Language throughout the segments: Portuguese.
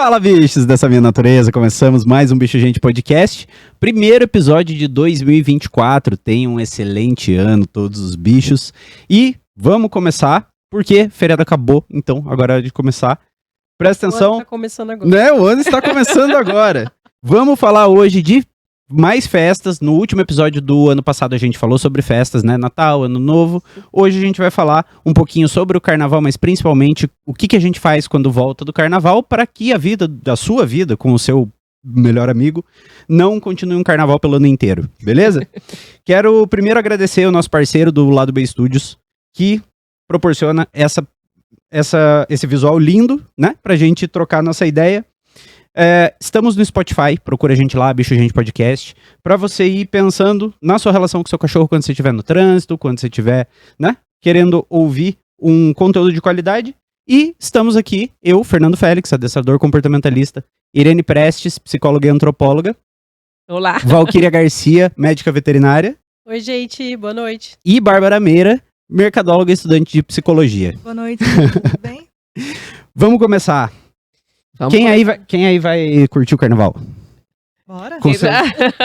Fala, bichos dessa minha natureza, começamos mais um Bicho Gente Podcast, primeiro episódio de 2024, tenham um excelente ano todos os bichos, e vamos começar, porque feriado acabou, então agora é hora de começar, presta atenção, O ano tá começando agora. né, o ano está começando agora, vamos falar hoje de mais festas. No último episódio do ano passado a gente falou sobre festas, né, Natal, Ano Novo. Hoje a gente vai falar um pouquinho sobre o Carnaval, mas principalmente o que a gente faz quando volta do Carnaval para que a vida, da sua vida com o seu melhor amigo, não continue um Carnaval pelo ano inteiro, beleza? Quero primeiro agradecer o nosso parceiro do Lado B Studios, que proporciona esse visual lindo, né, pra gente trocar nossa ideia. Estamos no Spotify, procura a gente lá, Bicho Gente Podcast, pra você ir pensando na sua relação com seu cachorro quando você estiver no trânsito, quando você estiver, né, querendo ouvir um conteúdo de qualidade. E estamos aqui, eu, Fernando Félix, adestrador comportamentalista, Irene Prestes, psicóloga e antropóloga. Olá. Valquíria Garcia, médica veterinária. Oi, gente, boa noite. E Bárbara Meira, mercadóloga e estudante de psicologia. Boa noite, tudo bem? Vamos começar. Quem aí vai curtir o carnaval? Bora?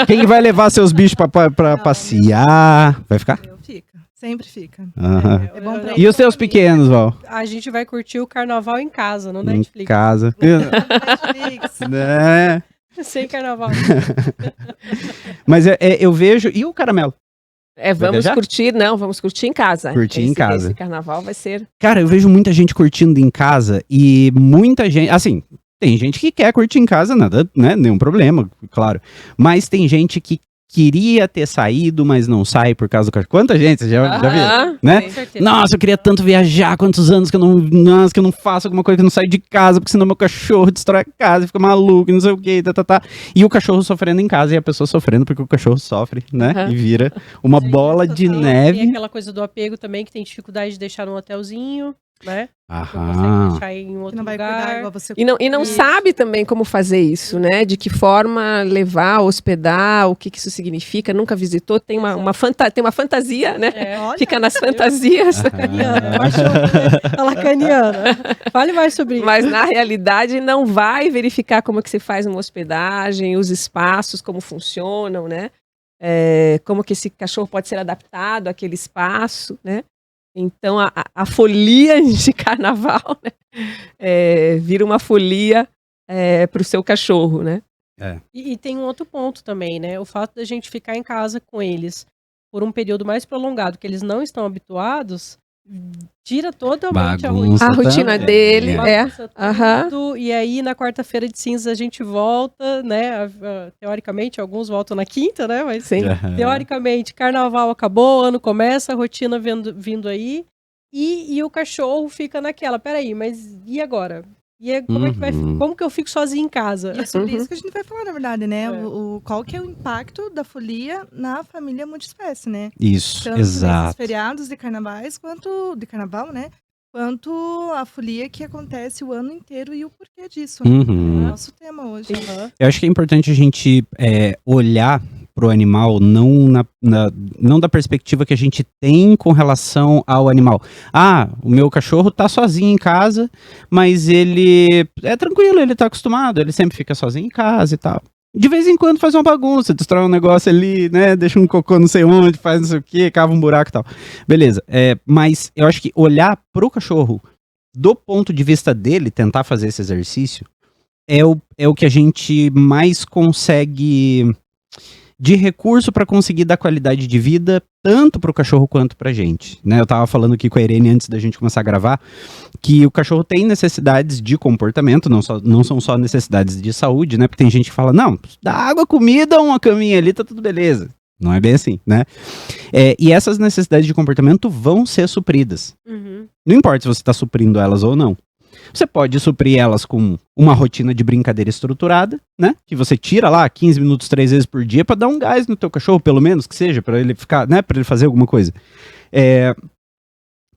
Quem vai levar seus bichos pra passear? Vai ficar? Eu fico, sempre fica. Aham. É bom pra E os seus pequenos, Val? A gente vai curtir o carnaval em casa, no Em Netflix. casa. Netflix. É. Sem carnaval. Mas eu vejo... E o caramelo? Vamos viajar? vamos curtir em casa. Curtir em casa. Esse carnaval vai ser... Cara, eu vejo muita gente curtindo em casa e muita gente... Assim, tem gente que quer curtir em casa, nada, né? Nenhum problema, claro. Mas tem gente que queria ter saído, mas não sai por causa do cachorro. Quanta gente, você já viu? Né? Com certeza. Nossa, eu queria tanto viajar, quantos anos que eu não faço alguma coisa, que eu não saio de casa, porque senão meu cachorro destrói a casa, fica maluco, não sei o que, E o cachorro sofrendo em casa e a pessoa sofrendo porque o cachorro sofre, né? E vira uma bola de Tem neve. aquela coisa do apego também, que tem dificuldade de deixar num hotelzinho, né? Não consegue Aham. deixar em Que outro não vai cuidar lugar. igual você. E não Isso. sabe também como fazer isso, né? De que forma levar, hospedar, o que isso significa, nunca visitou, tem uma fantasia, né? Olha, Fica nas fantasias. Lacaniana, a lacaniana. Fale mais sobre isso. Mas na realidade não vai verificar como é que se faz uma hospedagem, os espaços, como funcionam, né? Como que esse cachorro pode ser adaptado àquele espaço, né? Então a folia de carnaval, né? Vira uma folia para o seu cachorro, né? E tem um outro ponto também, né? O fato da gente ficar em casa com eles por um período mais prolongado, que eles não estão habituados, tira totalmente Bagunça A rotina também. dele, bagunça Aham. tudo, e aí na quarta-feira de cinzas a gente volta, né? Teoricamente, alguns voltam na quinta, né? Mas Sim. teoricamente, carnaval acabou, ano começa, a rotina vindo aí, e o cachorro fica naquela, peraí, mas e agora? Como é que vai, como que eu fico sozinho em casa? E é sobre isso que a gente vai falar, na verdade, né? É. Qual que é o impacto da folia na família multiespécie, né? Isso, Tanto nesses exato. feriados de carnavais, de carnaval, né? Quanto a folia que acontece o ano inteiro e o porquê disso. Né? Uhum. É o nosso tema hoje. Aham. Eu acho que é importante a gente olhar pro animal não da perspectiva que a gente tem com relação ao animal. Ah, o meu cachorro tá sozinho em casa, mas ele é tranquilo, ele tá acostumado, ele sempre fica sozinho em casa e tal. De vez em quando faz uma bagunça, destrói um negócio ali, né, deixa um cocô não sei onde, faz não sei o que, cava um buraco e tal. Beleza, mas eu acho que olhar pro cachorro do ponto de vista dele, tentar fazer esse exercício, é o que a gente mais consegue de recurso para conseguir dar qualidade de vida tanto para o cachorro quanto para a gente, né? Eu tava falando aqui com a Irene antes da gente começar a gravar que o cachorro tem necessidades de comportamento, não são só necessidades de saúde, né? Porque tem gente que fala, não, dá água, comida, uma caminha ali, tá tudo beleza. Não é bem assim, né? E essas necessidades de comportamento vão ser supridas. Uhum. Não importa se você está suprindo elas ou não. Você pode suprir elas com uma rotina de brincadeira estruturada, né? Que você tira lá 15 minutos 3 vezes por dia para dar um gás no teu cachorro, pelo menos que seja, para ele ficar, né? Para ele fazer alguma coisa.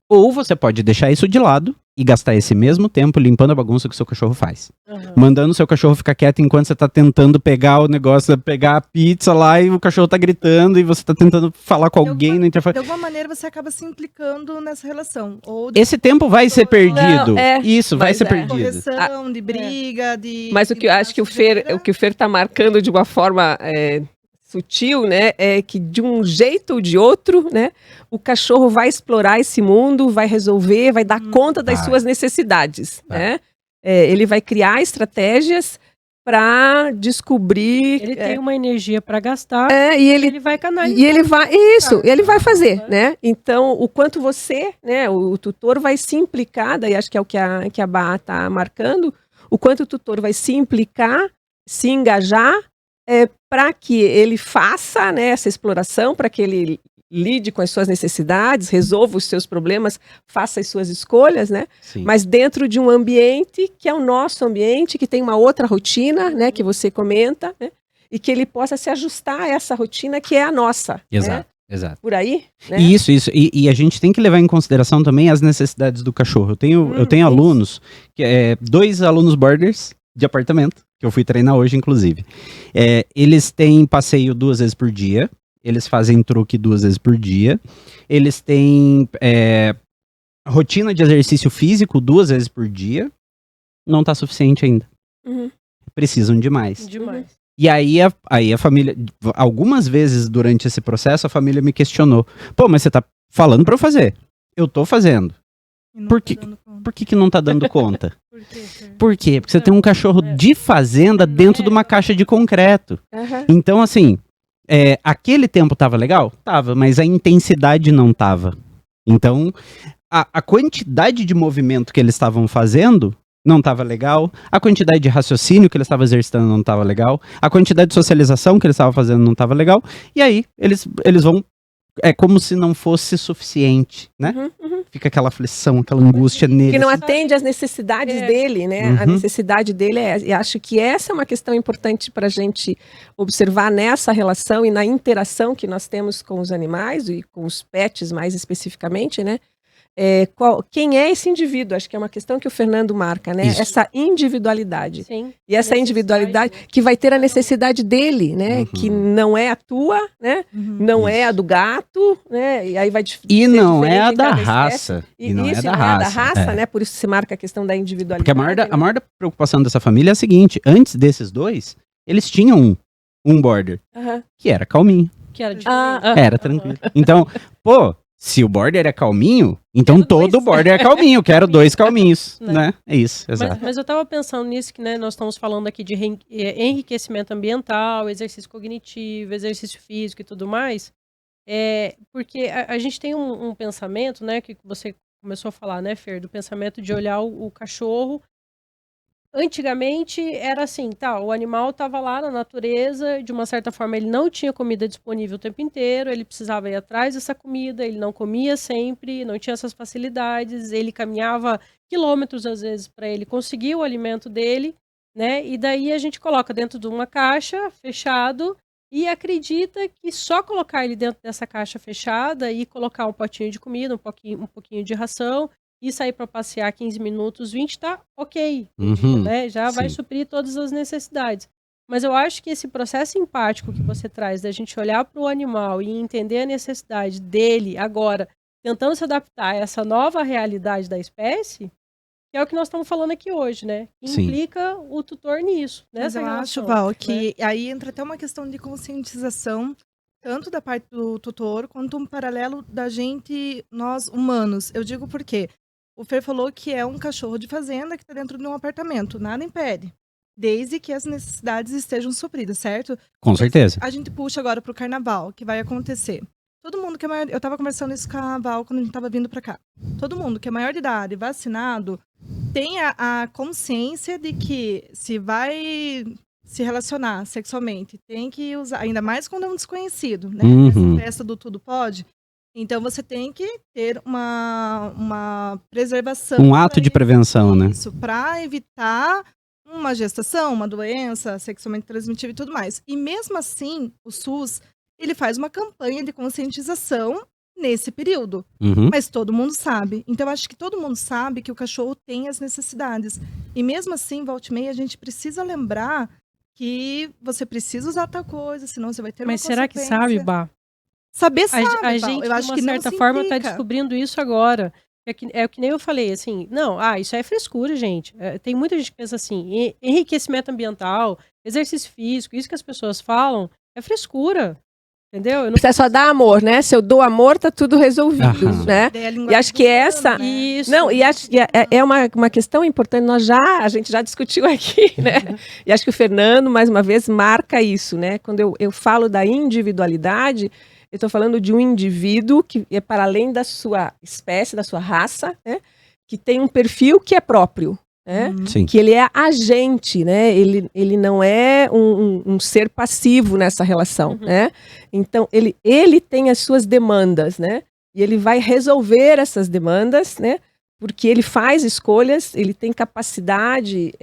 Ou você pode deixar isso de lado e gastar esse mesmo tempo limpando a bagunça que o seu cachorro faz. Aham. Mandando o seu cachorro ficar quieto enquanto você tá tentando pegar o negócio, pegar a pizza lá e o cachorro tá gritando e você tá tentando falar com alguém no interfone. De alguma maneira você acaba se implicando nessa relação. Ou Esse tempo vai ser perdido. Não, é, Isso, vai mas ser é. perdido. correção, de briga, de... Mas o que eu acho que o Fer tá marcando de uma forma sutil, né, é que de um jeito ou de outro, né, o cachorro vai explorar esse mundo, vai resolver, vai dar conta das Vai. suas necessidades, Vai. né? Ele vai criar estratégias para descobrir. Ele tem uma energia para gastar e ele ele vai canalizar. E ele vai, ele vai fazer, né? Então, o quanto você, né, o tutor vai se implicar, daí acho que é o que a Bá está marcando, o quanto o tutor vai se implicar, se engajar, para que ele faça, né, essa exploração, para que ele lide com as suas necessidades, resolva os seus problemas, faça as suas escolhas, né? Sim. Mas dentro de um ambiente que é o nosso ambiente, que tem uma outra rotina, né, que você comenta, né? E que ele possa se ajustar a essa rotina que é a nossa. Exato, Né? exato. Por aí, né? Isso. E a gente tem que levar em consideração também as necessidades do cachorro. Eu tenho isso. alunos, 2 alunos boarders de apartamento, que eu fui treinar hoje, inclusive. Eles têm passeio 2 vezes por dia, eles fazem truque 2 vezes por dia, eles têm rotina de exercício físico 2 vezes por dia, não tá suficiente ainda. Uhum. Precisam de mais. Demais. E aí a família, algumas vezes durante esse processo, a família me questionou. Pô, mas você tá falando pra eu fazer. Eu tô fazendo. Por que não tá dando conta? Por quê? Fer? Por quê? Porque você tem um cachorro de fazenda dentro de uma caixa de concreto. Aham. Então, assim, aquele tempo tava legal? Tava, mas a intensidade não tava. Então, a quantidade de movimento que eles estavam fazendo não estava legal, a quantidade de raciocínio que eles estavam exercitando não estava legal, a quantidade de socialização que eles estavam fazendo não estava legal, e aí eles vão, como se não fosse suficiente, né? Uhum. Fica aquela aflição, aquela angústia neles. Que não atende às necessidades dele, né? A Uhum. necessidade dele e acho que essa é uma questão importante para a gente observar nessa relação e na interação que nós temos com os animais e com os pets mais especificamente, né? Quem é esse indivíduo? Acho que é uma questão que o Fernando marca, né? Isso. Essa individualidade. Sim. E essa Necessidade, individualidade né? que vai ter a necessidade dele, né? Uhum. Que não é a tua, né? Não é a do gato, né? E aí vai E ser não é diferente a em da cada espécie. raça. E não é isso da não é a da raça. raça, né? Por isso se marca a questão da individualidade. Porque a né? maior preocupação dessa família é a seguinte: antes desses 2, eles tinham um border, Aham. que era calminho. Que era diferente. Era tranquilo. Então, pô, se o border é calminho, então Quero todo 2. border é calminho. Quero 2 calminhos, Né? né? É isso, exato. Mas eu tava pensando nisso que, né, nós estamos falando aqui de enriquecimento ambiental, exercício cognitivo, exercício físico e tudo mais. Porque a gente tem um pensamento, né, que você começou a falar, né, Fer, do pensamento de olhar o cachorro. Antigamente era assim, tá, o animal estava lá na natureza, de uma certa forma ele não tinha comida disponível o tempo inteiro, ele precisava ir atrás dessa comida, ele não comia sempre, não tinha essas facilidades, ele caminhava quilômetros às vezes para ele conseguir o alimento dele, né? E daí a gente coloca dentro de uma caixa, fechado, e acredita que só colocar ele dentro dessa caixa fechada e colocar um potinho de comida, um pouquinho de ração, e sair para passear 15 minutos, 20, tá ok. Uhum, Né? Já vai sim. suprir todas as necessidades. Mas eu acho que esse processo empático que você traz, da gente olhar para o animal e entender a necessidade dele agora, tentando se adaptar a essa nova realidade da espécie, que é o que nós estamos falando aqui hoje, né? Que Sim. implica o tutor nisso. Mas Nessa eu relação, acho, Val, né? que aí entra até uma questão de conscientização, tanto da parte do tutor, quanto um paralelo da gente, nós humanos. Eu digo por quê? O Fer falou que é um cachorro de fazenda que está dentro de um apartamento. Nada impede. Desde que as necessidades estejam supridas, certo? Com certeza. A gente puxa agora pro carnaval, que vai acontecer. Todo mundo que é maior... Eu tava conversando isso com a Val quando a gente tava vindo pra cá. Todo mundo que é maior de idade, vacinado, tem a consciência de que se vai se relacionar sexualmente, tem que usar, ainda mais quando é um desconhecido, né? Uhum. Essa festa do tudo pode. Então você tem que ter uma preservação. Um ato de prevenção, né? Isso, para evitar uma gestação, uma doença sexualmente transmissível e tudo mais. E mesmo assim, o SUS, ele faz uma campanha de conscientização nesse período. Uhum. Mas todo mundo sabe. Então, eu acho que todo mundo sabe que o cachorro tem as necessidades. E mesmo assim, volta e meia, a gente precisa lembrar que você precisa usar tal coisa, senão você vai ter Mas uma será que consequência. sabe, Bah? Saber sabe, A Val. gente, Eu acho de que uma não certa se forma, está implica. descobrindo isso agora. É o que nem eu falei, assim, não, isso aí é frescura, gente. Tem muita gente que pensa assim, enriquecimento ambiental, exercício físico, isso que as pessoas falam, é frescura, entendeu? Eu não Precisa só dar amor, né? Se eu dou amor, tá tudo resolvido, Aham. né? Daí a E linguagem acho que do humano, essa... né? Isso. Não, e acho que é uma questão importante, a gente já discutiu aqui, né? E acho que o Fernando, mais uma vez, marca isso, né? Quando eu falo da individualidade, eu estou falando de um indivíduo que é para além da sua espécie, da sua raça, né? Que tem um perfil que é próprio, né? Sim. Que ele é agente, né? Ele não é um ser passivo nessa relação, Uhum. né? Então, ele tem as suas demandas, né? E ele vai resolver essas demandas, né? Porque ele faz escolhas, ele tem capacidade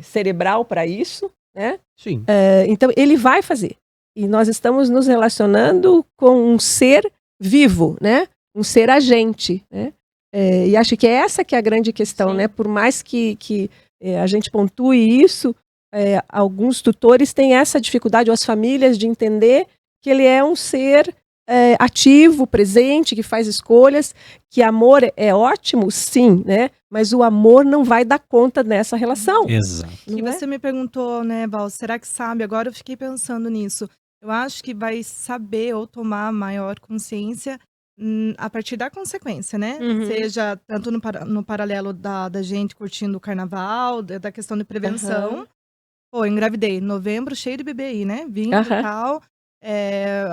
cerebral para isso, né? Sim. Então, ele vai fazer. E nós estamos nos relacionando com um ser vivo, né? Um ser agente, né? E acho que essa que é a grande questão, Sim. né? Por mais que a gente pontue isso, alguns tutores têm essa dificuldade, ou as famílias, de entender que ele é um ser ativo, presente, que faz escolhas, que amor é ótimo, sim, né? Mas o amor não vai dar conta dessa relação. Exato. E não é? você me perguntou, né, Val, será que sabe? Agora eu fiquei pensando nisso. Eu acho que vai saber ou tomar maior consciência a partir da consequência, né? Uhum. Seja tanto no paralelo da gente curtindo o carnaval, da questão de prevenção. Aham. Pô, engravidei em novembro, cheio de bebê aí, né? Vindo Aham. e tal.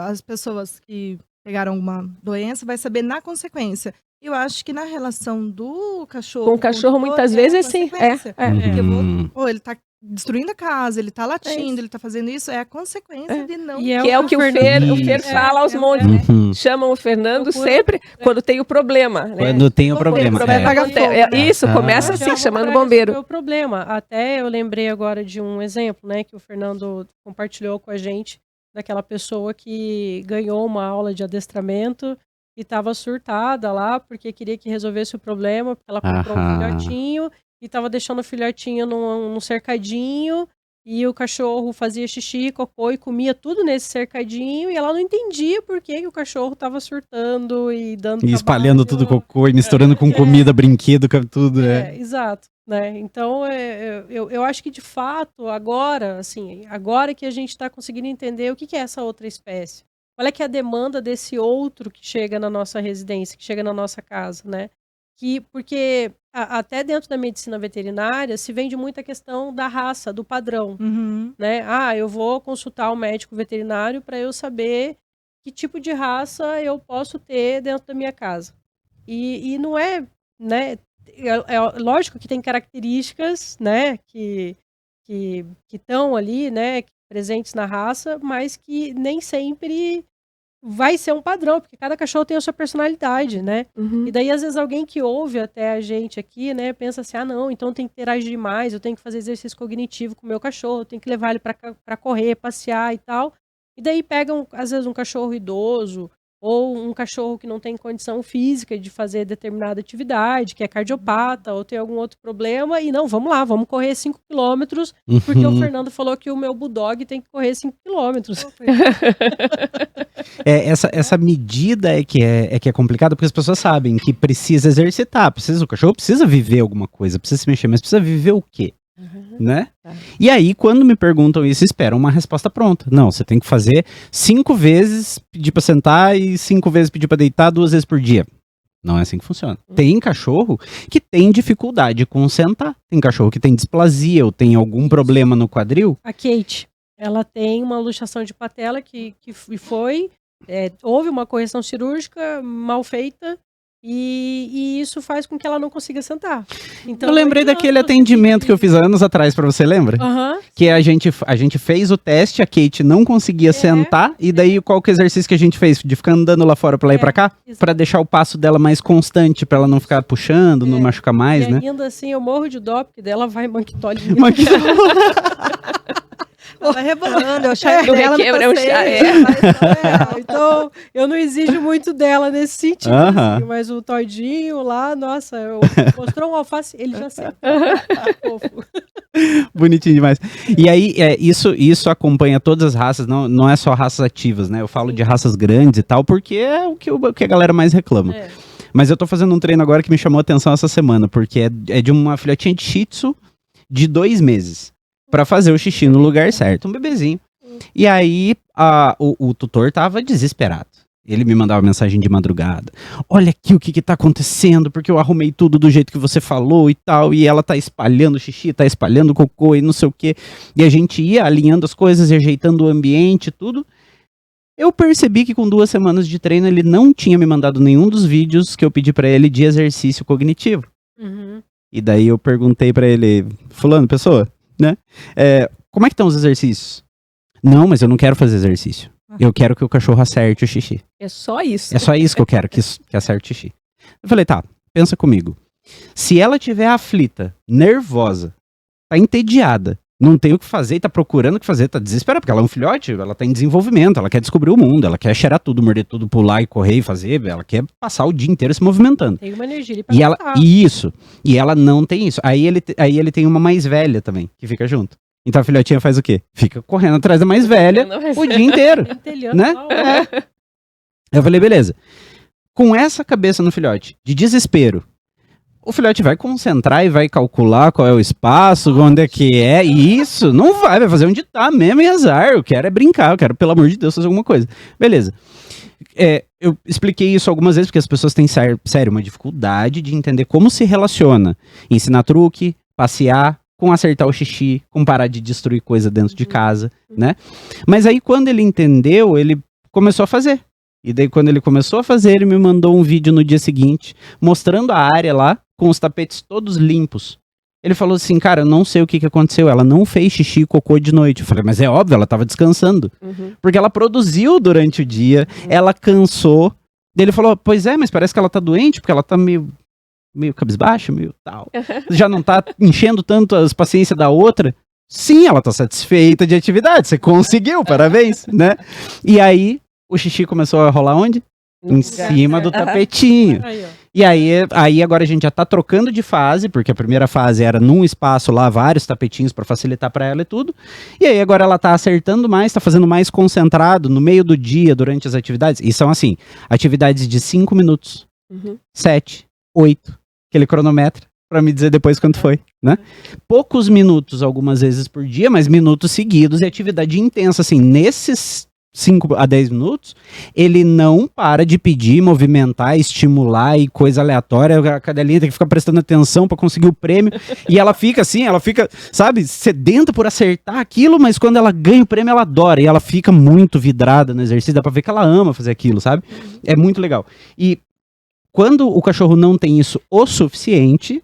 As pessoas que pegaram uma doença vai saber na consequência. Eu acho que na relação do cachorro Com o cachorro, tutor, muitas a vezes, sim. consequência. É. Eu vou- Uhum. Pô, ele tá destruindo a casa, ele tá latindo, isso. ele tá fazendo isso, é a consequência de não... E Que é o que o Fer Isso. fala aos montes, né? Uhum. Chamam o Fernando Procura- sempre quando tem o problema, né? Quando tem o Quando problema. tem o problema, é. paga fogo, né? Isso, começa Ah. assim, Já chamando o vou bombeiro. resolver o problema. Até eu lembrei agora de um exemplo, né, que o Fernando compartilhou com a gente, daquela pessoa que ganhou uma aula de adestramento e estava surtada lá porque queria que resolvesse o problema, porque ela comprou um Aham. filhotinho e estava deixando o filhotinho num cercadinho e o cachorro fazia xixi, cocô e comia tudo nesse cercadinho e ela não entendia por que o cachorro estava surtando e dando E espalhando trabalho. tudo cocô e misturando com comida, brinquedo, com tudo, né? Exato, né? Então, eu acho que de fato, agora, assim, agora que a gente está conseguindo entender o que é essa outra espécie. Qual é que é a demanda desse outro que chega na nossa residência, que chega na nossa casa, né? Porque até dentro da medicina veterinária se vende muito a questão da raça, do padrão, Uhum. né? Eu vou consultar o médico veterinário para eu saber que tipo de raça eu posso ter dentro da minha casa. E não é, né? É lógico que tem características, né, que estão ali, né, presentes na raça, mas que nem sempre vai ser um padrão, porque cada cachorro tem a sua personalidade, né? Uhum. E daí, às vezes, alguém que ouve até a gente aqui, né, pensa assim, não, então tem que interagir mais, eu tenho que fazer exercício cognitivo com o meu cachorro, eu tenho que levar ele para correr, passear e tal. E daí pegam, às vezes, um cachorro idoso, ou um cachorro que não tem condição física de fazer determinada atividade, que é cardiopata, ou tem algum outro problema, e não, vamos lá, vamos correr 5 quilômetros, porque o Uhum. Fernando falou que o meu bulldog tem que correr 5 quilômetros. Essa medida é que é complicada, porque as pessoas sabem que precisa exercitar, o cachorro precisa viver alguma coisa, precisa se mexer, mas precisa viver o quê? Né? E aí, quando me perguntam isso, esperam uma resposta pronta. Não, você tem que fazer 5 vezes pedir pra sentar e 5 vezes pedir pra deitar 2 vezes por dia. Não é assim que funciona. Tem cachorro que tem dificuldade com sentar. Tem cachorro que tem displasia ou tem algum problema no quadril. A Kate, ela tem uma luxação de patela que houve uma correção cirúrgica mal feita e isso faz com que ela não consiga sentar. Então, Eu lembrei não daquele adianta você atendimento que eu pedir. fiz anos atrás pra você, lembra? Aham. Que a gente fez o teste, a Kate não conseguia sentar, e daí qual que é o exercício que a gente fez? De ficar andando lá fora pra lá e pra cá? Exato. Pra deixar o passo dela mais constante, pra ela não ficar puxando, não machucar mais, E né? ainda assim, eu morro de dó, porque dela vai manquitolinha. Vai rebolando, eu chamo Não dela no requebra, é um chá, passeio. Então, eu não exijo muito dela nesse sentido, Aham. assim, mas o Todinho lá, nossa, mostrou um alface, ele já sei. Fofo. Bonitinho demais. E aí, isso acompanha todas as raças, não é só raças ativas, né? Eu falo de raças grandes e tal, porque é o que a galera mais reclama. É. Mas eu tô fazendo um treino agora que me chamou a atenção essa semana, porque é de uma filhotinha de Shih Tzu de 2 meses, pra fazer o xixi no lugar certo, um bebezinho. E aí, o tutor tava desesperado. Ele me mandava mensagem de madrugada. Olha aqui o que tá acontecendo, porque eu arrumei tudo do jeito que você falou e tal, e ela tá espalhando xixi, tá espalhando cocô e não sei o quê. E a gente ia alinhando as coisas e ajeitando o ambiente e tudo. Eu percebi que com 2 semanas de treino ele não tinha me mandado nenhum dos vídeos que eu pedi pra ele de exercício cognitivo. Uhum. E daí eu perguntei pra ele, fulano, pessoa, né? Como é que estão os exercícios? Não, mas eu não quero fazer exercício. Eu quero que o cachorro acerte o xixi. É só isso. É só isso que eu quero, que acerte o xixi. Eu falei, tá, pensa comigo. Se ela tiver aflita, nervosa, tá entediada, não tem o que fazer e tá procurando o que fazer, tá desesperada, porque ela é um filhote, ela tá em desenvolvimento, ela quer descobrir o mundo, ela quer cheirar tudo, morder tudo, pular e correr e fazer, ela quer passar o dia inteiro se movimentando. Tem uma energia ali pra E ela, gastar. isso, e ela não tem isso. Aí ele tem uma mais velha também, que fica junto. Então a filhotinha faz o quê? Fica correndo atrás da mais velha o dia inteiro, Pentelhando né? lá, ó. Eu falei, beleza. Com essa cabeça no filhote, de desespero, o filhote vai concentrar e vai calcular qual é o espaço, onde é que é, e isso não vai fazer onde tá mesmo e azar. Eu quero é brincar, eu quero, pelo amor de Deus, fazer alguma coisa. Beleza. Eu expliquei isso algumas vezes, porque as pessoas têm, sério, uma dificuldade de entender como se relaciona ensinar truque, passear, com acertar o xixi, com parar de destruir coisa dentro de casa, né? Mas aí quando ele entendeu, ele começou a fazer. E daí quando ele começou a fazer, ele me mandou um vídeo no dia seguinte, mostrando a área lá, com os tapetes todos limpos. Ele falou assim, cara, eu não sei o que aconteceu, ela não fez xixi e cocô de noite. Eu falei, mas é óbvio, ela tava descansando. Porque ela produziu durante o dia, ela cansou. Daí ele falou, pois é, mas parece que ela tá doente, porque ela tá meio cabisbaixo, meio tal. Já não tá enchendo tanto as paciências da outra. Sim, ela tá satisfeita de atividade, você conseguiu, parabéns, né? E aí, o xixi começou a rolar onde? Em cima do tapetinho. Aí, ó. E aí agora a gente já tá trocando de fase, porque a primeira fase era num espaço lá, vários tapetinhos pra facilitar pra ela e tudo. E aí agora ela tá acertando mais, tá fazendo mais concentrado no meio do dia, durante as atividades. E são assim, atividades de 5 minutos, 7, 8, que ele cronometra pra me dizer depois quanto foi, né? Poucos minutos algumas vezes por dia, mas minutos seguidos e atividade intensa, assim, nesses 5 a 10 minutos, ele não para de pedir, movimentar, estimular e coisa aleatória. A cadelinha tem que ficar prestando atenção pra conseguir o prêmio. E ela fica assim, sabe, sedenta por acertar aquilo, mas quando ela ganha o prêmio, ela adora. E ela fica muito vidrada no exercício, dá pra ver que ela ama fazer aquilo, sabe? É muito legal. E quando o cachorro não tem isso o suficiente,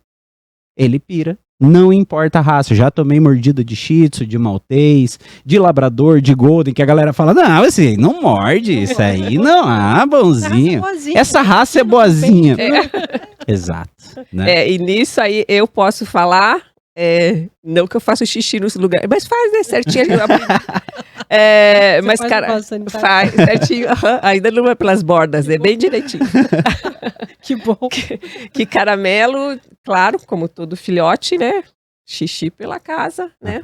ele pira. Não importa a raça, já tomei mordida de Shih Tzu, de Maltês, de Labrador, de Golden, que a galera fala, não, esse não morde, isso aí não, bonzinho. Essa raça é boazinha. Exato. Né? E nisso aí eu posso falar, não que eu faço xixi nos lugares, mas faz, né, certinho. Mas, cara, faz certinho, ainda não é pelas bordas, é bem direitinho. Que bom. Que caramelo, claro, como todo filhote, né, xixi pela casa, né.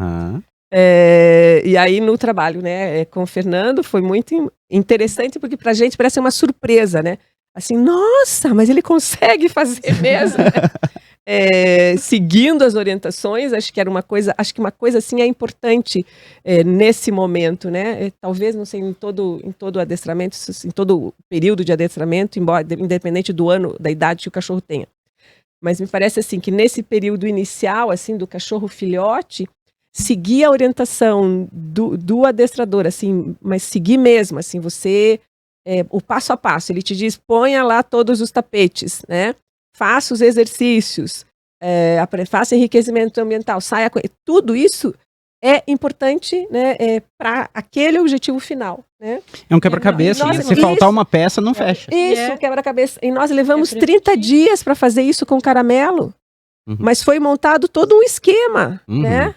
E aí no trabalho, né, com o Fernando foi muito interessante, porque pra gente parece uma surpresa, né. Assim, nossa, mas ele consegue fazer mesmo, né? Seguindo as orientações, acho que uma coisa assim é importante nesse momento, né? Talvez, não sei, em todo adestramento, em todo período de adestramento, independente do ano, da idade que o cachorro tenha. Mas me parece assim que nesse período inicial, assim, do cachorro filhote, seguir a orientação do adestrador, assim, mas seguir mesmo, assim, você o passo a passo. Ele te diz, ponha lá todos os tapetes, né? Faça os exercícios, faça enriquecimento ambiental, saia com... Tudo isso é importante, né, para aquele objetivo final, né? É um quebra-cabeça, né? Se faltar uma peça, não fecha. Isso, quebra-cabeça. E nós levamos 30 dias para fazer isso com caramelo, mas foi montado todo um esquema, né?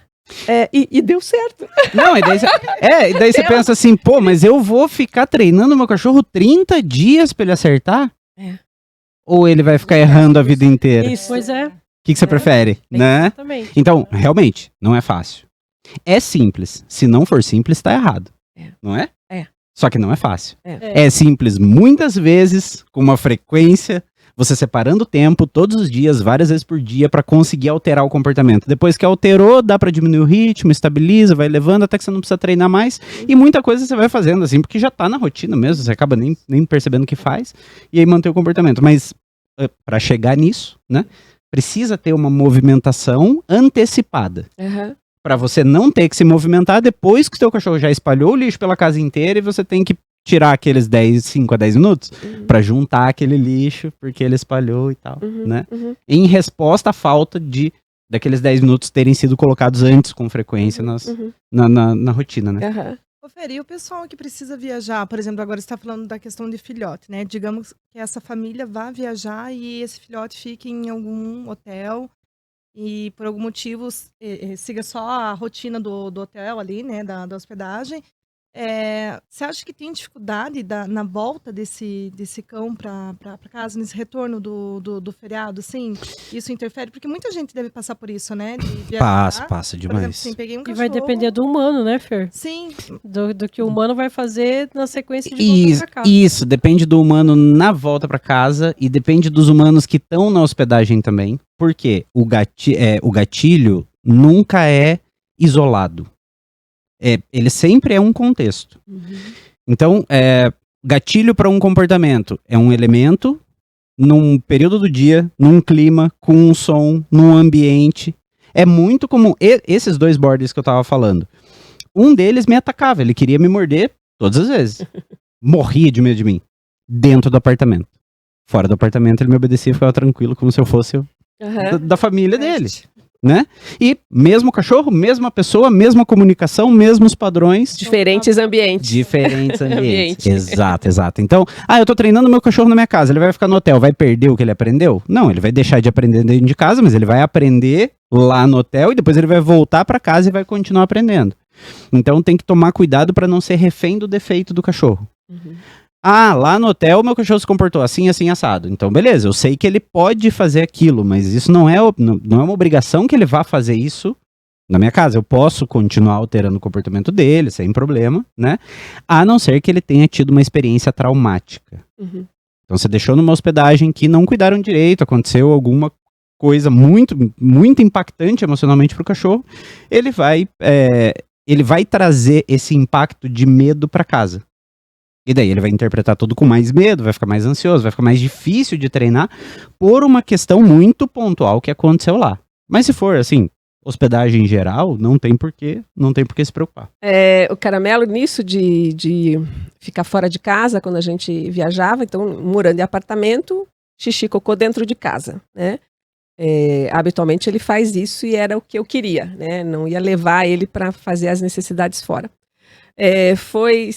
E deu certo. Não, e daí você pensa assim, pô, mas eu vou ficar treinando meu cachorro 30 dias pra ele acertar? Ou ele vai ficar errando a vida inteira? Isso. Pois é. O que você prefere, né? Exatamente. Então, realmente, não é fácil. É simples. Se não for simples, tá errado. Não é? Só que não é fácil. É simples muitas vezes, com uma frequência, você separando o tempo todos os dias, várias vezes por dia, pra conseguir alterar o comportamento. Depois que alterou, dá pra diminuir o ritmo, estabiliza, vai levando até que você não precisa treinar mais. E muita coisa você vai fazendo assim, porque já tá na rotina mesmo, você acaba nem percebendo o que faz, e aí manter o comportamento. Mas pra chegar nisso, né, precisa ter uma movimentação antecipada. Pra você não ter que se movimentar depois que o seu cachorro já espalhou o lixo pela casa inteira e você tem que tirar aqueles 5 a 10 minutos pra juntar aquele lixo porque ele espalhou e tal, né? Em resposta à falta daqueles 10 minutos terem sido colocados antes com frequência na rotina, né? Ô, Fer, e o pessoal que precisa viajar, por exemplo, agora você está falando da questão de filhote, né? Digamos que essa família vá viajar e esse filhote fique em algum hotel e por algum motivo siga só a rotina do hotel ali, né? Da hospedagem. Você acha que tem dificuldade na volta desse cão para casa, nesse retorno do feriado, assim? Isso interfere? Porque muita gente deve passar por isso, né? De viajar. Passa Por demais. exemplo, assim, peguei um E cachorro... vai depender do humano, né, Fer? Sim, Do que o humano vai fazer na sequência de volta pra casa. Isso, depende do humano na volta pra casa e depende dos humanos que estão na hospedagem também. Por quê? O gatilho nunca é isolado. Ele sempre é um contexto. Então, gatilho para um comportamento é um elemento num período do dia, num clima, com um som, num ambiente. É muito comum. Esses 2 borders que eu tava falando, um deles me atacava, ele queria me morder todas as vezes. Morria de medo de mim. Dentro do apartamento. Fora do apartamento ele me obedecia e ficava tranquilo, como se eu fosse da família dele. Né? E mesmo cachorro, mesma pessoa, mesma comunicação, mesmos padrões. Diferentes ambientes. Diferentes ambientes. Exato. Então, eu tô treinando meu cachorro na minha casa, ele vai ficar no hotel, vai perder o que ele aprendeu? Não, ele vai deixar de aprender dentro de casa, mas ele vai aprender lá no hotel e depois ele vai voltar pra casa e vai continuar aprendendo. Então tem que tomar cuidado pra não ser refém do defeito do cachorro. Lá no hotel meu cachorro se comportou assim, assim, assado. Então, beleza, eu sei que ele pode fazer aquilo, mas isso não é uma obrigação que ele vá fazer isso na minha casa. Eu posso continuar alterando o comportamento dele, sem problema, né? A não ser que ele tenha tido uma experiência traumática. Então, você deixou numa hospedagem que não cuidaram direito, aconteceu alguma coisa muito, muito impactante emocionalmente pro cachorro, ele vai trazer esse impacto de medo pra casa. E daí ele vai interpretar tudo com mais medo, vai ficar mais ansioso, vai ficar mais difícil de treinar por uma questão muito pontual que aconteceu lá. Mas se for, assim, hospedagem em geral, não tem por que se preocupar. O Caramelo, nisso de ficar fora de casa, quando a gente viajava, então, morando em apartamento, xixi, cocô dentro de casa, né? Habitualmente ele faz isso e era o que eu queria, né? Não ia levar ele para fazer as necessidades fora. Foi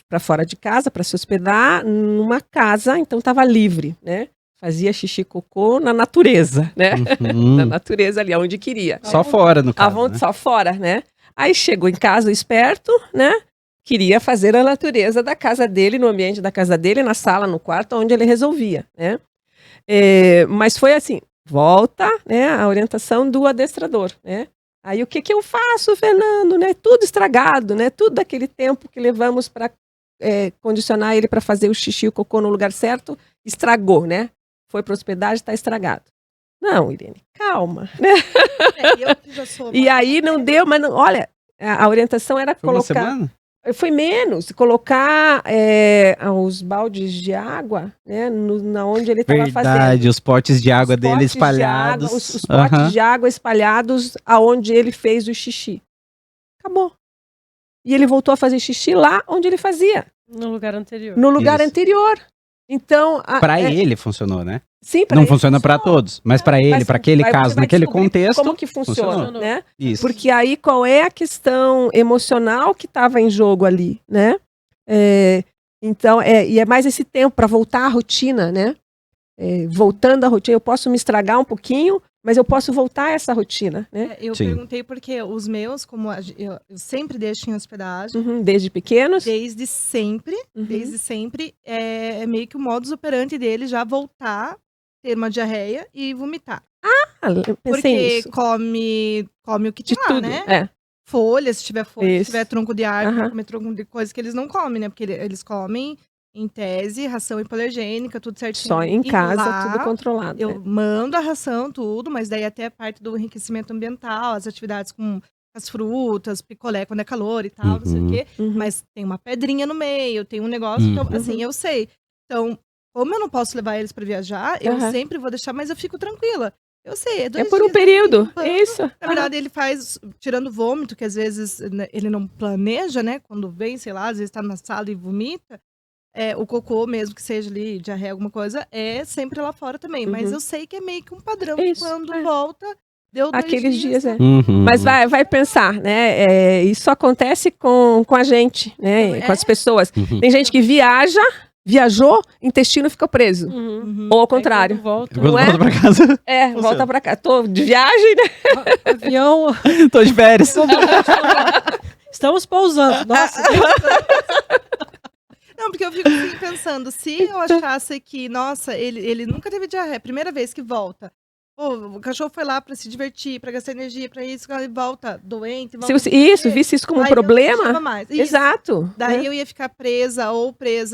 para fora de casa, para se hospedar numa casa, então estava livre, né? Fazia xixi, cocô na natureza, né? Na natureza ali, onde queria. Só fora, no caso, né? Só fora, né? Aí chegou em casa o esperto, né? Queria fazer a natureza da casa dele, no ambiente da casa dele, na sala, no quarto, onde ele resolvia, né? Mas foi assim, volta, né? A orientação do adestrador, né? Aí o que eu faço, Fernando, né? Tudo estragado, né? Tudo aquele tempo que levamos para condicionar ele para fazer o xixi e o cocô no lugar certo, estragou, né? Foi para hospedagem, está estragado. Não, Irene, calma, né? Eu que já sou E aí não deu, mas não, olha, a orientação era Foi uma colocar... semana? Foi menos, colocar os baldes de água, né, na onde ele estava fazendo. Verdade, os potes de água dele potes de espalhados. água, os potes de água espalhados aonde ele fez o xixi. Acabou. E ele voltou a fazer xixi lá onde ele fazia. No lugar anterior. No lugar Isso. anterior. Então... Pra ele funcionou, né? Sim, pra Não ele funciona pra todos, mas pra ele, Mas pra aquele você caso, vai naquele descobrir contexto, como que funciona, funcionou. né? Isso. Porque aí qual é a questão emocional que estava em jogo ali, né? Então, e é mais esse tempo para voltar à rotina, né? Voltando à rotina, eu posso me estragar um pouquinho, Mas eu posso voltar a essa rotina, né? Eu Sim. perguntei porque os meus, como eu sempre deixo em hospedagem, Uhum, desde pequenos. desde sempre, Uhum. é meio que o modus operandi dele já voltar, ter uma diarreia e vomitar. Eu pensei Porque nisso. come o que De tem lá, tudo. né? É. Folha, se tiver folha, Isso. se tiver tronco de árvore, Aham. comer tronco de coisa que eles não comem, né? Porque eles comem, em tese, ração hipoalergênica, tudo certinho. Só em E casa, lá, tudo controlado. eu mando a ração, tudo, mas daí até a parte do enriquecimento ambiental, as atividades com as frutas, picolé quando é calor e tal, não sei o quê. Uhum. Mas tem uma pedrinha no meio, tem um negócio, então, assim, eu sei. Então, como eu não posso levar eles pra viajar, eu Aham. sempre vou deixar, mas eu fico tranquila. Eu sei, É 2 por um dias, período. limpando. Isso. Na verdade, ele faz, tirando vômito, que às vezes né, ele não planeja, né? Quando vem, sei lá, às vezes tá na sala e vomita. O cocô, mesmo que seja ali, diarreia, alguma coisa, é sempre lá fora também. Mas Uhum. eu sei que é meio que um padrão. Isso, Quando é. volta, deu 2 Aqueles dias, tá? Mas vai pensar, né? Isso acontece com a gente, né? Com as pessoas. Tem gente que viajou, intestino ficou preso. Uhum. Ou ao Aí contrário. quando volta, Quando Não é? volta pra casa, Volta pra cá. Tô de viagem, né? avião, tô de férias. estamos pousando. Nossa, Não, porque eu fico assim, pensando, se eu achasse que, nossa, ele nunca teve diarreia, primeira vez que volta. Pô, o cachorro foi lá pra se divertir, pra gastar energia, pra isso, ele volta doente. Se Volta você, isso, visse isso como um Aí eu não problema. deixava mais. Isso. Exato. Daí né? eu ia ficar presa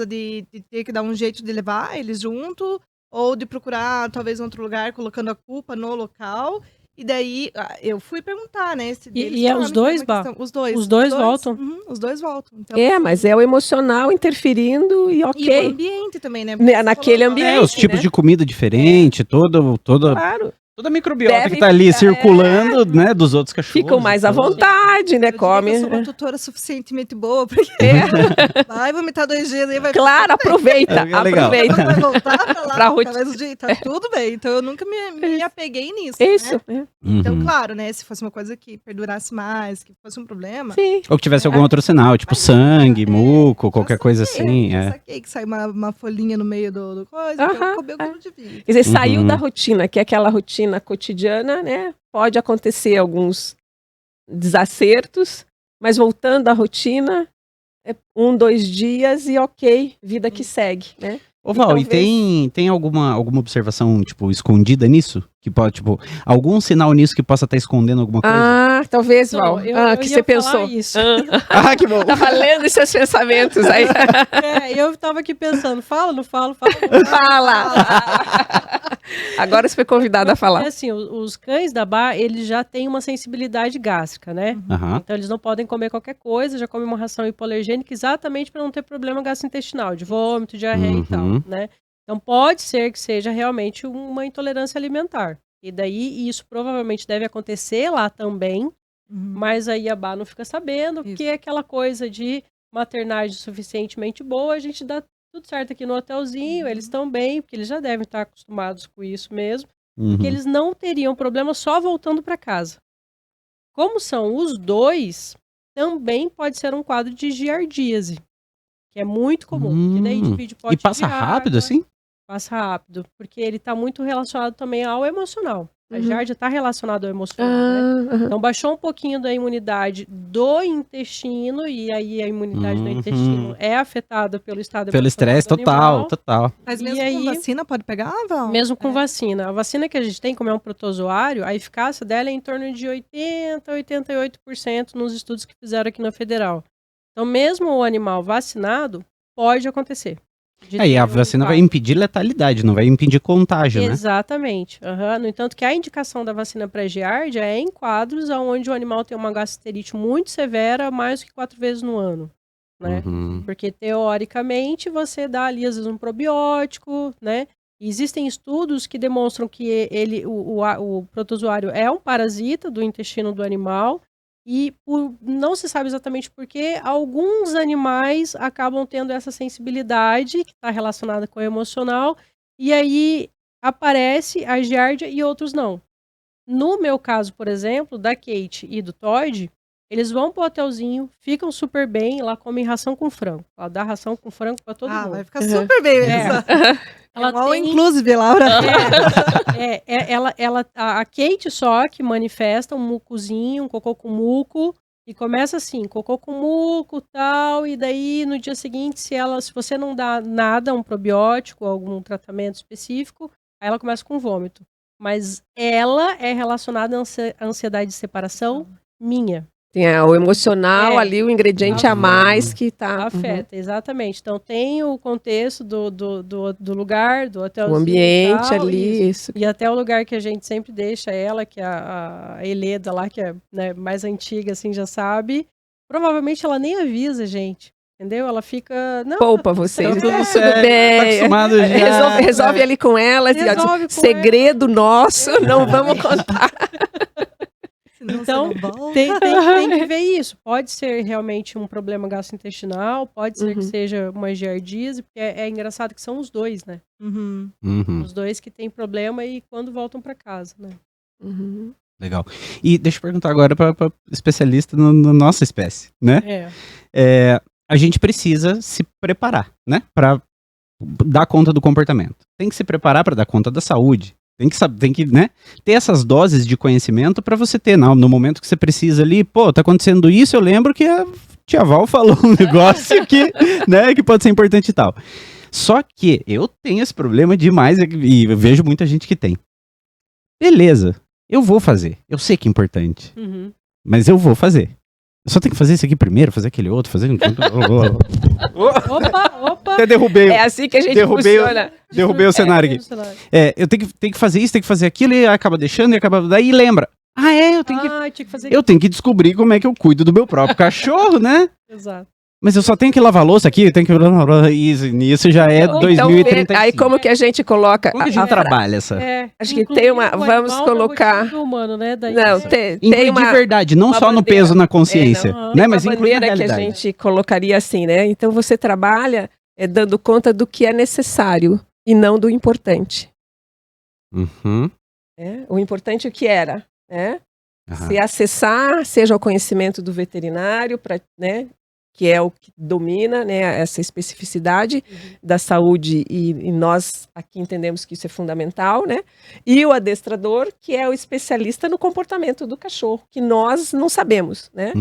de ter que dar um jeito de levar eles junto, ou de procurar talvez outro lugar, colocando a culpa no local. E daí eu fui perguntar, né? Se deles e é falaram os que era dois, uma Bá? questão- Os dois. Os dois voltam? Os dois voltam. Então, Mas é o emocional interferindo e E o ok. ambiente também, né? Né, naquele ambiente. Os tipos né? de comida diferente, toda Claro. a microbiota Deve que tá ali ficar, circulando, né, dos outros cachorros. Ficam mais à e tudo. vontade, né? Eu diria que Come. eu sou uma tutora suficientemente boa, porque vai vomitar 2 dias aí, vai Claro, aproveita. É legal. Aproveita. vai voltar pra lá, Pra ficar mais um dia, tá tudo bem. Então eu nunca me apeguei nisso, Isso. né? Uhum. Então, claro, né, se fosse uma coisa que perdurasse mais, que fosse um problema... Sim. Ou que tivesse algum outro sinal, tipo sangue, muco, qualquer coisa assim. Já saquei que sai uma folhinha no meio do coisa, então Aham, comeu o que não devia. Quer dizer, saiu Uhum. da rotina, que é aquela rotina cotidiana, né? Pode acontecer alguns desacertos, mas voltando à rotina, 1, 2 dias e ok, vida que segue, né? Ô Val, e talvez- tem alguma observação, tipo, escondida nisso? Que pode, tipo, algum sinal nisso que possa estar escondendo alguma coisa? Ah, talvez, Não, Val. eu Que ia você falar pensou. isso. Ah, que bom! Tava lendo os seus pensamentos aí. Eu tava aqui pensando, fala, não fala, fala. Não fala. Fala! Agora você foi convidada a É falar. assim, os cães da Bá, eles já têm uma sensibilidade gástrica, né? Aham. Então eles não podem comer qualquer coisa, já comem uma ração hipoalergênica exatamente para não ter problema gastrointestinal, de vômito, diarreia e tal, Uhum. né? Então pode ser que seja realmente uma intolerância alimentar. E daí isso provavelmente deve acontecer lá também, mas aí a Bá não fica sabendo, porque é aquela coisa de maternagem suficientemente boa, a gente dá tudo certo aqui no hotelzinho, eles estão bem, porque eles já devem estar acostumados com isso mesmo, Uhum. que eles não teriam problema só voltando para casa. Como são os dois, também pode ser um quadro de giardíase, que é muito comum. Que daí divide pote E passa de rápido, água, assim? Passa rápido, porque ele está muito relacionado também ao emocional. A Uhum. giardia está relacionada ao emocional, né? Aham. Então baixou um pouquinho da imunidade do intestino, e aí a imunidade do intestino é afetada pelo estado Pelo emocional estresse, do total, animal. total. Mas E mesmo aí- com vacina pode pegar, Val? Mesmo com vacina. A vacina que a gente tem, como é um protozoário, a eficácia dela é em torno de 80% a 88% nos estudos que fizeram aqui na Federal. Então, mesmo o animal vacinado, pode acontecer. de Aí ter a um vacina vai quadro. impedir letalidade, não vai impedir contágio, né? Exatamente. Aham. No entanto, que a indicação da vacina para giardia é em quadros onde o animal tem uma gastrite muito severa, mais do que 4 vezes no ano. Né? Uhum. Porque, teoricamente, você dá ali, às vezes, um probiótico, né? E existem estudos que demonstram que o protozoário é um parasita do intestino do animal e não se sabe exatamente por que alguns animais acabam tendo essa sensibilidade que está relacionada com o emocional e aí aparece a giardia e outros não. No meu caso, por exemplo, da Kate e do Todd, eles vão pro hotelzinho, ficam super bem, lá comem ração com frango. Ela dá ração com frango pra todo mundo. Vai ficar super bem. É. Ela Ela all tem... inclusive, Laura. A Kate só que manifesta um mucozinho, um cocô com muco, e começa assim, cocô com muco, tal, e daí no dia seguinte, se você não dá nada, um probiótico, algum tratamento específico, aí ela começa com vômito. Mas ela é relacionada à ansiedade de separação minha. Tem o emocional ali, o ingrediente a mais que tá... Afeta, exatamente. Então tem o contexto do lugar, do hotel. O ambiente ali, isso. E até o lugar que a gente sempre deixa ela, que é a Eleda lá, que é, né, mais antiga, assim, já sabe. Provavelmente ela nem avisa, gente. Entendeu? Ela fica... Não, poupa vocês. Tá tudo Tudo certo, bem. tá acostumado já. Resolve ali com ela. Resolve com segredo nosso, não vamos contar. Então, tem que ver isso. Pode ser realmente um problema gastrointestinal, pode ser que seja uma giardíase, porque é engraçado que são os dois, né? Os dois que têm problema e quando voltam para casa, né? Legal. E deixa eu perguntar agora para especialista na nossa espécie, né? A gente precisa se preparar, né? Para dar conta do comportamento. Tem que se preparar para dar conta da saúde. Tem que saber, né, ter essas doses de conhecimento para você ter, no momento que você precisa ali, pô, tá acontecendo isso, eu lembro que a tia Val falou um negócio que, né, que pode ser importante e tal. Só que eu tenho esse problema demais e eu vejo muita gente que tem. Beleza, eu vou fazer, eu sei que é importante, mas eu vou fazer. Eu só tenho que fazer isso aqui primeiro, fazer aquele outro, fazer... Opa! Até derrubei. É assim que a gente funciona. Derrubei o cenário aqui. Eu tenho que fazer isso, tenho que fazer aquilo, e acaba deixando, e acaba... Daí lembra. Eu tenho que descobrir como é que eu cuido do meu próprio cachorro, né? Exato. Mas eu só tenho que lavar a louça aqui, eu tenho que... Isso já é 2035. Aí como que a gente coloca... Como que a gente trabalha essa... Acho que tem uma... Vamos colocar... Humano, né? Daí não, tem uma... de verdade, não só no peso, na consciência. Né? Mas inclui na realidade. Que a gente colocaria assim, né? Então você trabalha dando conta do que é necessário e não do importante. O importante o que era, né? Se acessar, seja o conhecimento do veterinário, né? Que é o que domina, né, essa especificidade da saúde, e nós aqui entendemos que isso é fundamental, né? E o adestrador, que é o especialista no comportamento do cachorro, que nós não sabemos, né?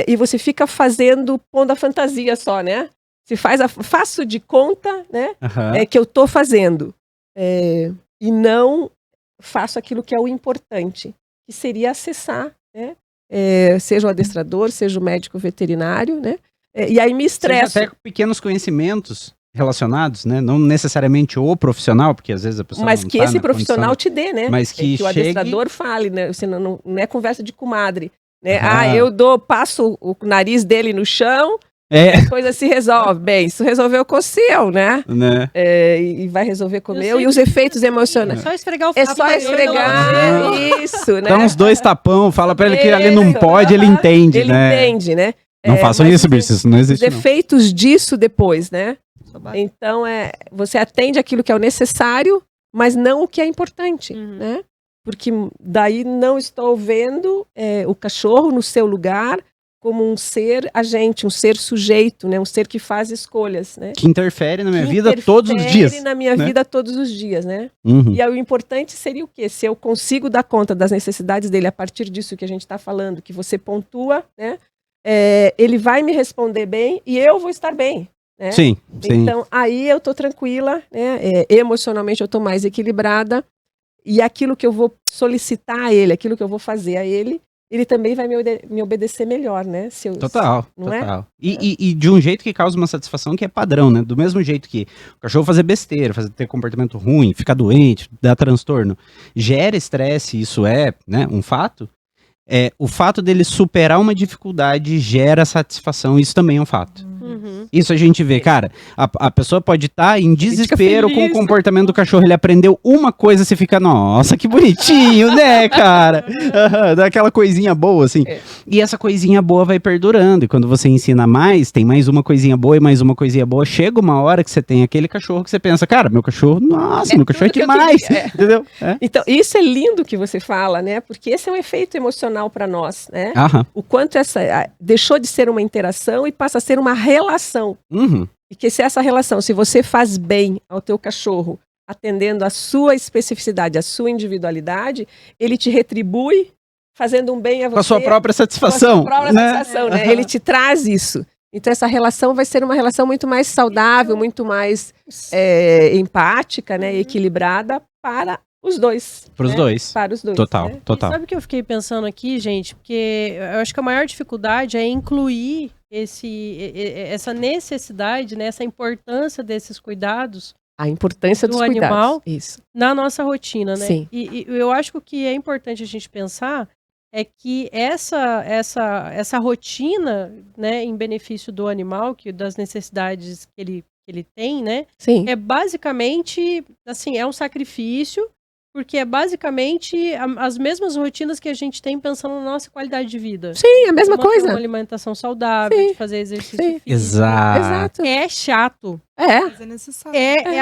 E você fica pondo a fantasia só, né? Se faço de conta, né? Que eu tô fazendo. E não faço aquilo que é o importante, que seria acessar, né? Seja o adestrador, seja o médico veterinário, né? E aí me estresso. Seja até pequenos conhecimentos relacionados, né? Não necessariamente o profissional, porque às vezes a pessoa mas não que tá esse profissional te dê, né? Mas que o adestrador fale, né? Você não é conversa de comadre, né? Eu passo o nariz dele no chão, a coisa se resolve. Bem, isso resolveu com o seu, né? E vai resolver com o meu. E os efeitos emocionais. É só esfregar o É só esfregar, isso, né? Dá uns 2 tapão, fala pra ele que ali não pode, ele entende, ele né? Ele entende, né? Não façam isso, bicho, isso não existe, os efeitos disso depois, né? Então, você atende aquilo que é o necessário, mas não o que é importante, né? Porque daí não estou vendo o cachorro no seu lugar como um ser agente, um ser sujeito, né? Um ser que faz escolhas, né? Que interfere na minha vida todos os dias. Interfere na minha vida todos os dias, né? E aí o importante seria o quê? Se eu consigo dar conta das necessidades dele a partir disso que a gente está falando, que você pontua, né? Ele vai me responder bem e eu vou estar bem, né? Sim. Então, aí eu tô tranquila, né? Emocionalmente eu tô mais equilibrada, e aquilo que eu vou solicitar a ele, aquilo que eu vou fazer a ele, ele também vai me obedecer melhor, né? Total. É? E de um jeito que causa uma satisfação que é padrão, né? Do mesmo jeito que o cachorro fazer besteira, ter comportamento ruim, ficar doente, dar transtorno, gera estresse, isso é, né, um fato. O fato dele superar uma dificuldade gera satisfação, isso também é um fato. Isso a gente vê, cara, a pessoa pode estar em desespero com o comportamento do cachorro, ele aprendeu uma coisa, você fica, nossa, que bonitinho, né, cara? Dá aquela coisinha boa, assim. E essa coisinha boa vai perdurando, e quando você ensina mais, tem mais uma coisinha boa e mais uma coisinha boa, chega uma hora que você tem aquele cachorro que você pensa, cara, meu cachorro, nossa, meu cachorro é demais, entendeu? Então, isso é lindo que você fala, né? Porque esse é um efeito emocional para nós, né? O quanto deixou de ser uma interação e passa a ser uma relação. E que se essa relação, se você faz bem ao teu cachorro atendendo a sua especificidade, a sua individualidade, ele te retribui fazendo um bem a você. Com a sua própria satisfação. Com a sua própria satisfação, né? Ele te traz isso. Então, essa relação vai ser uma relação muito mais saudável, muito mais empática, né? Equilibrada para os dois. Para os né? dois. Para os dois. Total, né? total. E sabe o que eu fiquei pensando aqui, gente? Porque eu acho que a maior dificuldade é incluir essa necessidade, né? Essa importância desses cuidados A importância do dos animal. cuidados. Isso. na nossa rotina, né? Sim. E eu acho que o que é importante a gente pensar é que essa rotina, né, em benefício do animal, das necessidades que ele tem, né, Sim. é basicamente, assim, é um sacrifício, porque é basicamente as mesmas rotinas que a gente tem pensando na nossa qualidade de vida. Sim, a mesma De manter coisa. uma alimentação saudável, Sim. de fazer exercício Sim. físico. Exato. É chato. Mas é necessário.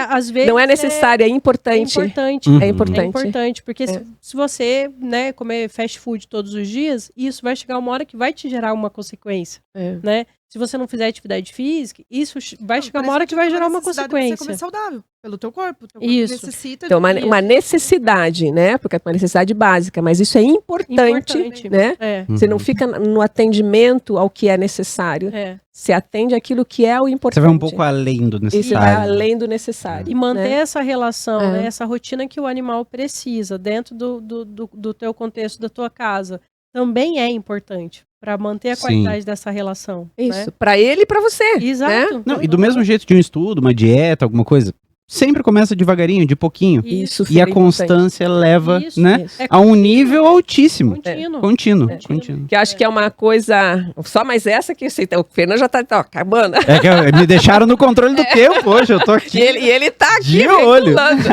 Às vezes Não é necessário, é importante. É importante. Uhum. É É importante. importante, porque se você, né, comer fast food todos os dias, isso vai chegar uma hora que vai te gerar uma consequência, É. né? Se você não fizer atividade física, isso vai chegar uma Parece hora que vai gerar uma necessidade de Você consequência. comer saudável pelo teu corpo. Teu corpo Isso. necessita Então, de- uma necessidade, né? Porque é uma necessidade básica, mas isso é importante, né? É, Você não fica no atendimento ao que é necessário. é. Você atende aquilo que é o importante. Você vai um pouco além do E você vai necessário. além do necessário. E manter né? essa relação, É. né, essa rotina que o animal precisa dentro do teu contexto, da tua casa, também é importante para manter a Sim. qualidade dessa relação. Isso, Né? para ele e para você. Exato. Né? Não, e do mesmo jeito de um estudo, uma dieta, alguma coisa, sempre começa devagarinho, de pouquinho. Isso, E a foi importante. constância leva, Isso. né, Isso. É a um nível altíssimo. contínuo. Contínuo, É. contínuo. Que eu acho que é uma coisa. Só mais essa que eu sei. O Fernando já tá acabando. É que me deixaram no controle do tempo hoje, eu tô aqui. E ele tá aqui De olho. regulando.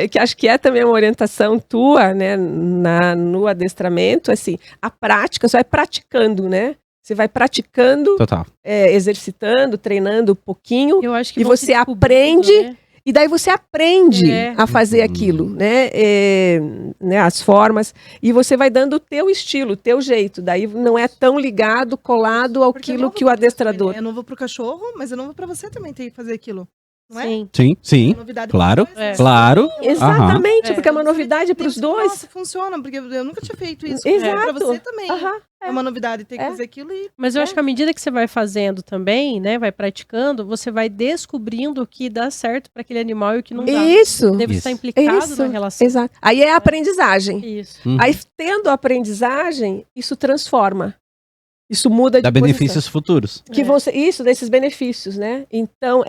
Que acho que é também uma orientação tua, né, no adestramento, assim, a prática, você vai praticando, né? Você vai praticando, Total. exercitando, treinando um pouquinho, Eu acho que E vão você se descobrindo, aprende né? e daí você aprende É. a fazer Uhum. aquilo, né? Né? As formas, e você vai dando o teu estilo, o teu jeito, daí não é tão ligado, colado ao Porque é aquilo novo que o pra você adestrador... também, né? É novo pro cachorro, mas é novo pra você também ter que fazer aquilo. Não é? Sim. Sim, sim. É novidade Claro, pros dois, né? claro. Exatamente, É. porque é uma novidade para os dois. Nossa, funciona, porque eu nunca tinha feito isso. Exato. Pra você também. Aham. É uma novidade ter que É. fazer aquilo e Mas eu acho que à medida que você vai fazendo também, né, vai praticando, você vai descobrindo o que dá certo para aquele animal e o que não dá. Isso, Deve Isso. estar implicado Isso. na relação. exato. Aí é a aprendizagem. Isso. Uhum. Aí, tendo a aprendizagem, isso transforma. Isso muda de Dá posição. benefícios futuros. Que vão ser, isso, desses benefícios, né? Então,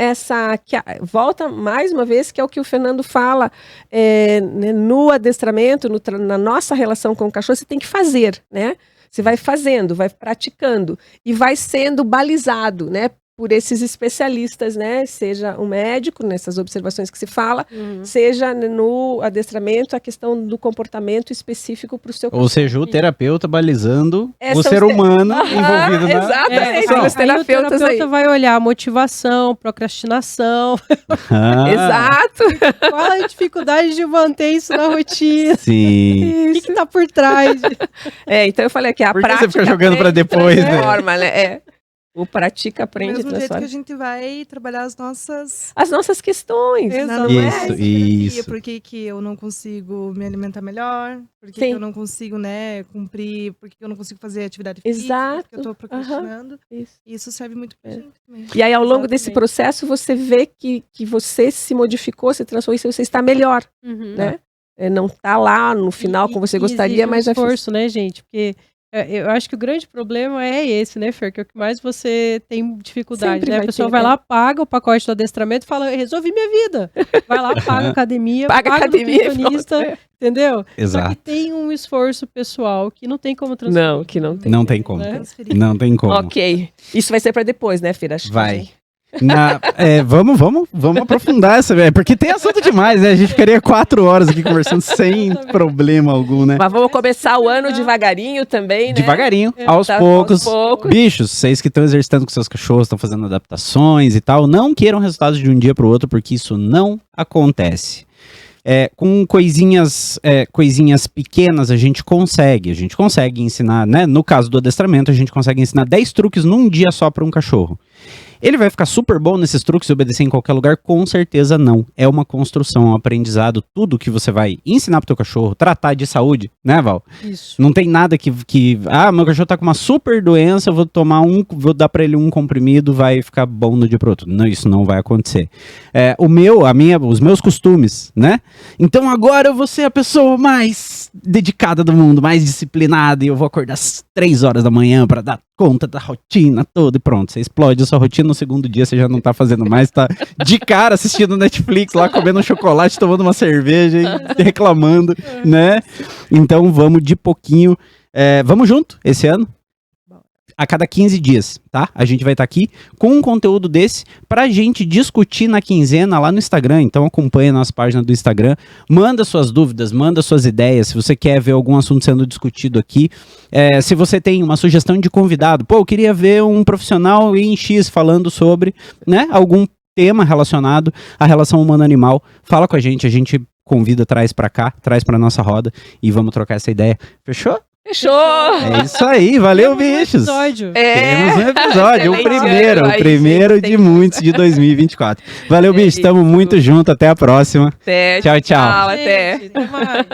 volta mais uma vez, que é o que o Fernando fala, né, no adestramento, na nossa relação com o cachorro, você tem que fazer, né? Você vai fazendo, vai praticando e vai sendo balizado, né? Por esses especialistas, né? Seja o médico, nessas observações que se fala, Uhum. seja no adestramento, a questão do comportamento específico para o seu Ou seja, o terapeuta balizando É, o são ser os te- humano Aham, envolvido na... exatamente. Aí Os terapeutas o terapeuta aí. vai olhar motivação, procrastinação, Ah, Exato. qual a dificuldade de manter isso na rotina, Sim. o que tá por trás. Então eu falei que a Por que você prática fica jogando pra aprende, depois, né? transforma, né? O pratica, do aprende, mesmo jeito que transforma. a gente vai trabalhar as nossas... As nossas questões. Exato. não Isso, é? isso. Por que que eu não consigo me alimentar melhor? Por que Sim. que eu não consigo, né, cumprir? Por que que eu não consigo fazer atividade física? Exato. Porque eu tô procrastinando. Isso. E isso serve muito pra É. gente também. E aí, ao longo desse Exatamente. processo, você vê que você se modificou, se transformou, e você está melhor, Uhum. né? Não está lá no final como você gostaria, mas já fez. esforço, né, gente? Porque eu acho que o grande problema é esse, né, Fer? Que é o que mais você tem dificuldade, Sempre né? A vai pessoa ter, vai né? lá, paga o pacote do adestramento e fala, resolvi minha vida. Vai lá, paga a academia, Paga a academia e nutricionista, pronto. entendeu? Só que Exato. tem um esforço pessoal que não tem como transferir. Não, que não tem. Não tem como. Né? Transferir. Não tem como. Ok. Isso vai ser para depois, né, Fira? Acho que Vai. Vamos aprofundar essa, porque tem assunto demais, né? A gente ficaria 4 horas aqui conversando sem problema algum, né? Mas vamos começar o ano devagarinho também, né? Devagarinho, É, aos tá, poucos. aos poucos. Bichos, vocês que estão exercitando com seus cachorros, estão fazendo adaptações e tal, não queiram resultados de um dia para o outro, porque isso não acontece. Com coisinhas pequenas a gente consegue ensinar, né? No caso do adestramento, a gente consegue ensinar 10 truques num dia só para um cachorro. Ele vai ficar super bom nesses truques e obedecer em qualquer lugar? Com certeza não. É uma construção, um aprendizado, tudo que você vai ensinar pro teu cachorro, tratar de saúde, né, Val? Isso. Não tem nada que meu cachorro tá com uma super doença, eu vou dar pra ele um comprimido, vai ficar bom no dia pro outro. Não, isso não vai acontecer. Os meus costumes, né? Então agora eu vou ser a pessoa mais dedicada do mundo, mais disciplinada, e eu vou acordar às 3 horas da manhã pra dar conta da rotina toda e pronto. Você explode a sua rotina, no segundo dia você já não tá fazendo mais, tá de cara assistindo Netflix lá, comendo um chocolate, tomando uma cerveja e reclamando, né? Então vamos de pouquinho. Vamos junto esse ano? A cada 15 dias, tá? A gente vai estar aqui com um conteúdo desse pra gente discutir na quinzena lá no Instagram. Então acompanha a nossa página do Instagram, manda suas dúvidas, manda suas ideias, se você quer ver algum assunto sendo discutido aqui. Se você tem uma sugestão de convidado, eu queria ver um profissional em X falando sobre, né, algum tema relacionado à relação humano-animal, fala com a gente convida, traz pra cá, traz pra nossa roda e vamos trocar essa ideia. Fechou? Fechou! É isso aí, valeu, bichos! Temos um episódio, o primeiro de muitos de 2024. Valeu, bicho, tamo muito junto, até a próxima. Até, tchau. Até. Gente, até mais.